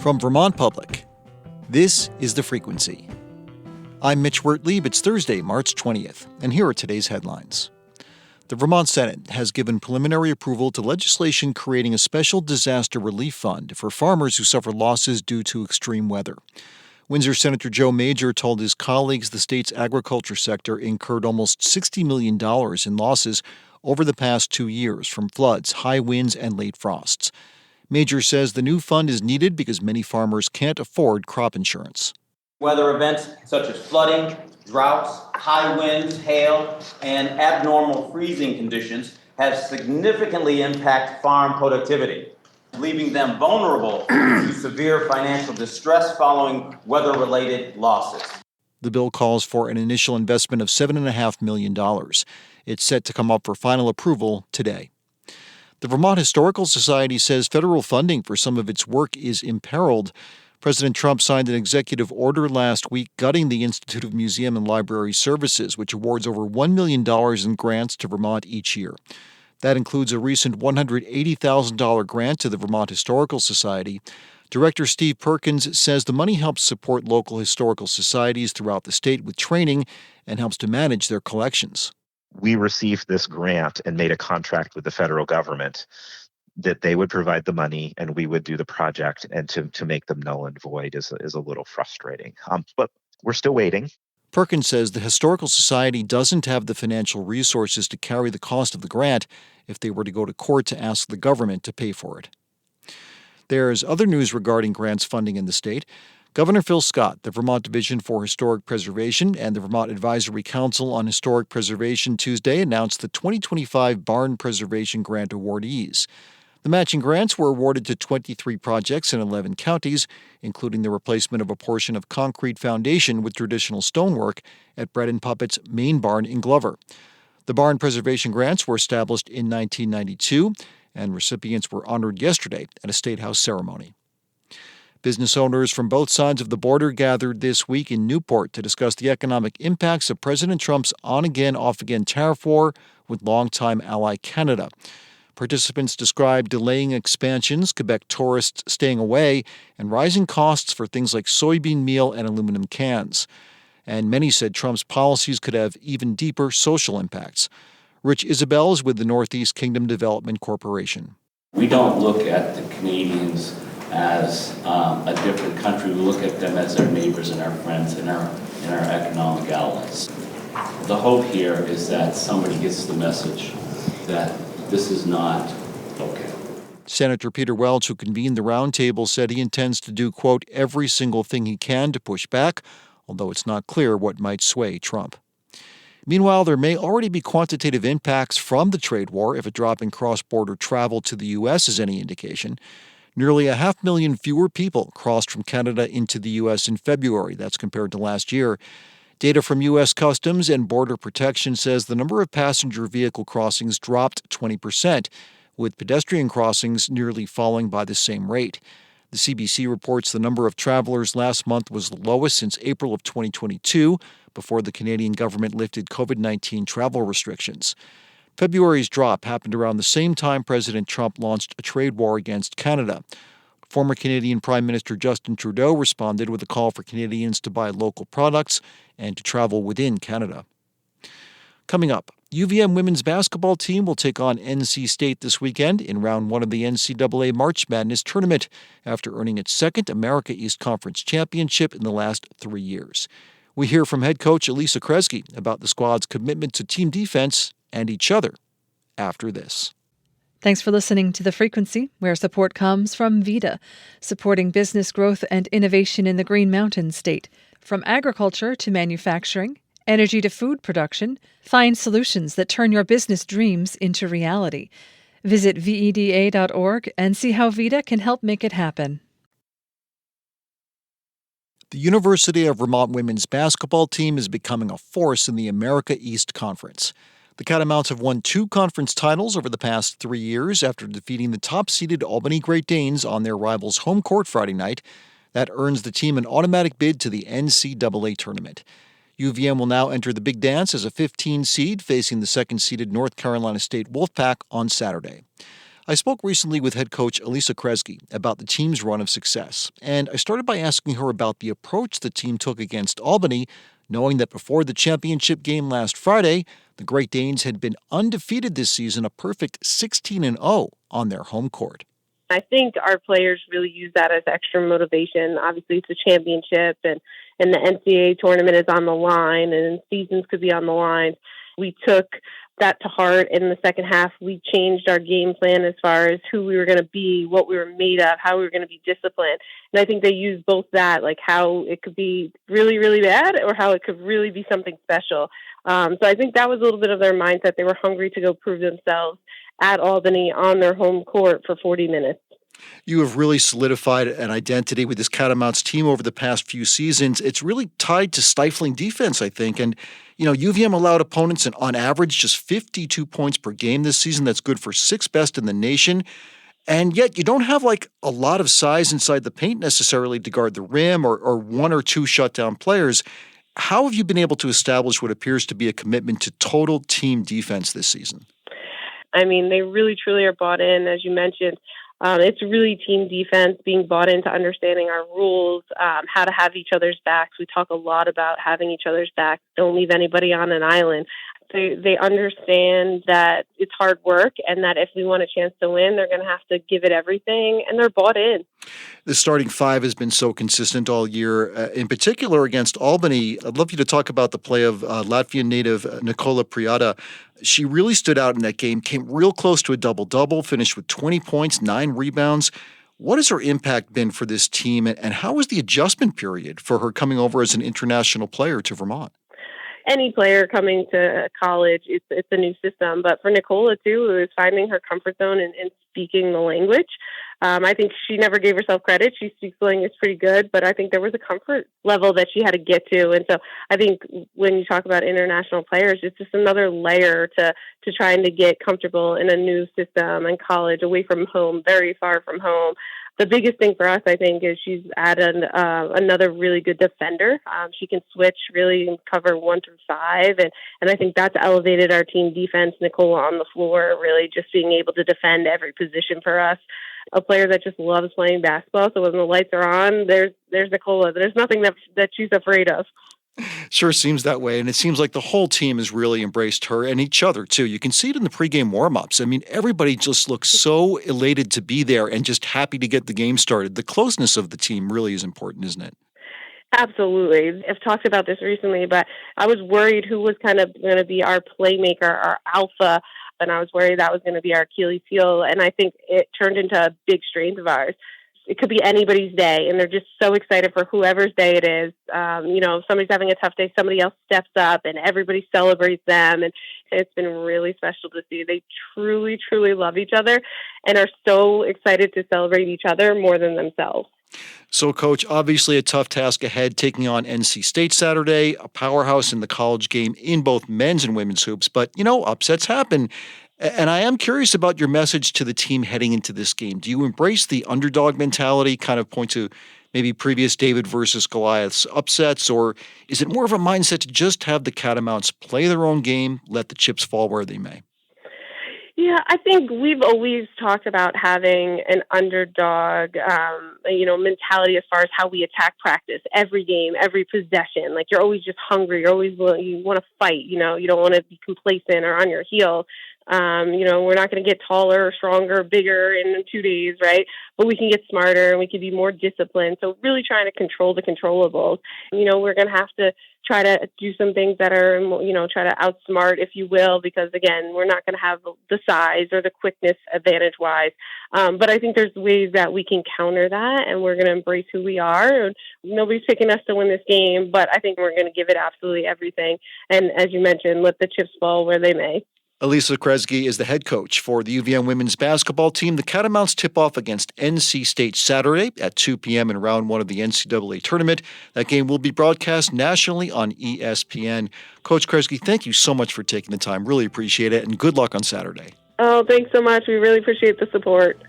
From Vermont Public, this is The Frequency. I'm Mitch Wertlieb. It's Thursday, March 20th, and here are today's headlines. The Vermont Senate has given preliminary approval to legislation creating a special disaster relief fund for farmers who suffer losses due to extreme weather. Windsor Senator Joe Major told his colleagues the state's agriculture sector incurred almost $60 million in losses over the past 2 years from floods, high winds, and late frosts. Major says the new fund is needed because many farmers can't afford crop insurance. Weather events such as flooding, droughts, high winds, hail, and abnormal freezing conditions have significantly impacted farm productivity, leaving them vulnerable to severe financial distress following weather-related losses. The bill calls for an initial investment of $7.5 million. It's set to come up for final approval today. The Vermont Historical Society says federal funding for some of its work is imperiled. President Trump signed an executive order last week gutting the Institute of Museum and Library Services, which awards over $1 million in grants to Vermont each year. That includes a recent $180,000 grant to the Vermont Historical Society. Director Steve Perkins says the money helps support local historical societies throughout the state with training and helps to manage their collections. We received this grant and made a contract with the federal government that they would provide the money and we would do the project, and to make them null and void is a little frustrating. But we're still waiting. Perkins says the Historical Society doesn't have the financial resources to carry the cost of the grant if they were to go to court to ask the government to pay for it. There's other news regarding grants funding in the state. Governor Phil Scott, the Vermont Division for Historic Preservation, and the Vermont Advisory Council on Historic Preservation Tuesday announced the 2025 Barn Preservation Grant awardees. The matching grants were awarded to 23 projects in 11 counties, including the replacement of a portion of concrete foundation with traditional stonework at Bread and Puppet's main barn in Glover. The barn preservation grants were established in 1992, and recipients were honored yesterday at a State House ceremony. Business owners from both sides of the border gathered this week in Newport to discuss the economic impacts of President Trump's on-again, off-again tariff war with longtime ally Canada. Participants described delaying expansions, Quebec tourists staying away, and rising costs for things like soybean meal and aluminum cans. And many said Trump's policies could have even deeper social impacts. Rich Isabel is with the Northeast Kingdom Development Corporation. We don't look at the Canadians as a different country. We look at them as our neighbors and our friends and our economic allies. The hope here is that somebody gets the message that this is not okay. Senator Peter Welch, who convened the roundtable, said he intends to do, quote, every single thing he can to push back, although it's not clear what might sway Trump. Meanwhile, there may already be quantitative impacts from the trade war if a drop in cross-border travel to the U.S. is any indication. Nearly 500,000 fewer people crossed from Canada into the U.S. in February. That's compared to last year. Data from U.S. Customs and Border Protection says the number of passenger vehicle crossings dropped 20%, with pedestrian crossings nearly falling by the same rate. The CBC reports the number of travelers last month was the lowest since April of 2022, before the Canadian government lifted COVID-19 travel restrictions. February's drop happened around the same time President Trump launched a trade war against Canada. Former Canadian Prime Minister Justin Trudeau responded with a call for Canadians to buy local products and to travel within Canada. Coming up, UVM women's basketball team will take on NC State this weekend in round one of the NCAA March Madness tournament after earning its second America East Conference championship in the last 3 years. We hear from head coach Alisa Kresge about the squad's commitment to team defense and each other after this. Thanks for listening to The Frequency, where support comes from VITA, supporting business growth and innovation in the Green Mountain State. From agriculture to manufacturing, energy to food production, find solutions that turn your business dreams into reality. Visit VEDA.org and see how VITA can help make it happen. The University of Vermont women's basketball team is becoming a force in the America East Conference. The Catamounts have won 2 conference titles over the past 3 years after defeating the top-seeded Albany Great Danes on their rivals' home court Friday night. That earns the team an automatic bid to the NCAA tournament. UVM will now enter the Big Dance as a 15 seed, facing the second-seeded North Carolina State Wolfpack on Saturday. I spoke recently with head coach Alisa Kresge about the team's run of success, and I started by asking her about the approach the team took against Albany, knowing that before the championship game last Friday, the Great Danes had been undefeated this season, a perfect 16-0 on their home court. I think our players really use that as extra motivation. Obviously, it's a championship, and the NCAA tournament is on the line, and seasons could be on the line. We took that to heart in the second half. We changed our game plan as far as who we were going to be, what we were made of, how we were going to be disciplined. And I think they used both that, like how it could be really, really bad or how it could really be something special. So I think that was a little bit of their mindset. They were hungry to go prove themselves at Albany on their home court for 40 minutes. You have really solidified an identity with this Catamounts team over the past few seasons. It's really tied to stifling defense, I think. And, UVM allowed opponents on average just 52 points per game this season. That's good for sixth best in the nation. And yet you don't have a lot of size inside the paint necessarily to guard the rim or one or two shutdown players. How have you been able to establish what appears to be a commitment to total team defense this season? I mean, they really, truly are bought in, as you mentioned. It's really team defense, being bought into understanding our rules, how to have each other's backs. We talk a lot about having each other's backs. Don't leave anybody on an island. They understand that it's hard work and that if we want a chance to win, they're going to have to give it everything, and they're bought in. The starting five has been so consistent all year, in particular against Albany. I'd love you to talk about the play of Latvian native Nicola Priada. She really stood out in that game, came real close to a double-double, finished with 20 points, 9 rebounds. What has her impact been for this team, and how was the adjustment period for her coming over as an international player to Vermont? Any player coming to college, it's a new system. But for Nicola, too, it was finding her comfort zone and speaking the language. I think she never gave herself credit. She speaks the language pretty good, but I think there was a comfort level that she had to get to. And so I think when you talk about international players, it's just another layer to trying to get comfortable in a new system and college, away from home, very far from home. The biggest thing for us, I think, is she's added another really good defender. She can switch really and cover 1 through 5, and I think that's elevated our team defense. Nicola on the floor, really just being able to defend every position for us. A player that just loves playing basketball. So when the lights are on, there's Nicola. There's nothing that she's afraid of. Sure seems that way, and it seems like the whole team has really embraced her and each other, too. You can see it in the pregame warm-ups. I mean, everybody just looks so elated to be there and just happy to get the game started. The closeness of the team really is important, isn't it? Absolutely. I've talked about this recently, but I was worried who was kind of going to be our playmaker, our alpha, and I was worried that was going to be our Achilles heel, and I think it turned into a big strength of ours. It could be anybody's day, and they're just so excited for whoever's day it is. If somebody's having a tough day, somebody else steps up, and everybody celebrates them, and it's been really special to see. They truly, truly love each other and are so excited to celebrate each other more than themselves. So, Coach, obviously a tough task ahead taking on NC State Saturday, a powerhouse in the college game in both men's and women's hoops. But, upsets happen. And I am curious about your message to the team heading into this game. Do you embrace the underdog mentality, kind of point to maybe previous David versus Goliath's upsets, or is it more of a mindset to just have the Catamounts play their own game, let the chips fall where they may? Yeah, I think we've always talked about having an underdog, mentality as far as how we attack practice, every game, every possession. Like, you're always just hungry. You want to fight. You don't want to be complacent or on your heel. We're not going to get taller, or stronger, or bigger in 2 days, right? But we can get smarter and we can be more disciplined. So really trying to control the controllables. We're going to have to try to do some things that are, try to outsmart, if you will, because again, we're not going to have the size or the quickness advantage-wise. But I think there's ways that we can counter that, and we're going to embrace who we are. Nobody's picking us to win this game, but I think we're going to give it absolutely everything. And as you mentioned, let the chips fall where they may. Alisa Kresge is the head coach for the UVM women's basketball team. The Catamounts tip off against NC State Saturday at 2 p.m. in round 1 of the NCAA tournament. That game will be broadcast nationally on ESPN. Coach Kresge, thank you so much for taking the time. Really appreciate it, and good luck on Saturday. Oh, thanks so much. We really appreciate the support.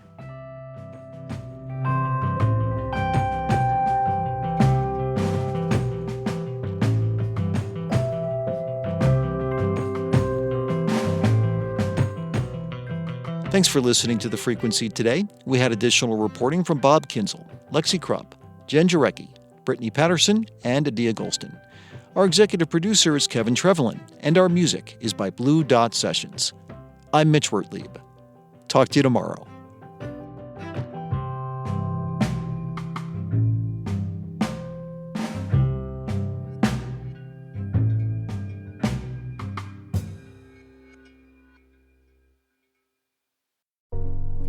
Thanks for listening to The Frequency today. We had additional reporting from Bob Kinzel, Lexi Krupp, Jen Jarecki, Brittany Patterson, and Adia Golston. Our executive producer is Kevin Trevelyan, and our music is by Blue Dot Sessions. I'm Mitch Wertlieb. Talk to you tomorrow.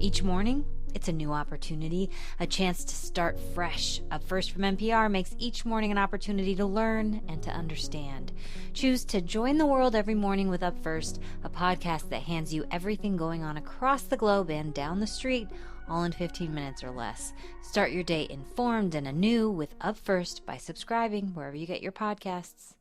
Each morning, it's a new opportunity, a chance to start fresh. Up First from NPR makes each morning an opportunity to learn and to understand. Choose to join the world every morning with Up First, a podcast that hands you everything going on across the globe and down the street, all in 15 minutes or less. Start your day informed and anew with Up First by subscribing wherever you get your podcasts.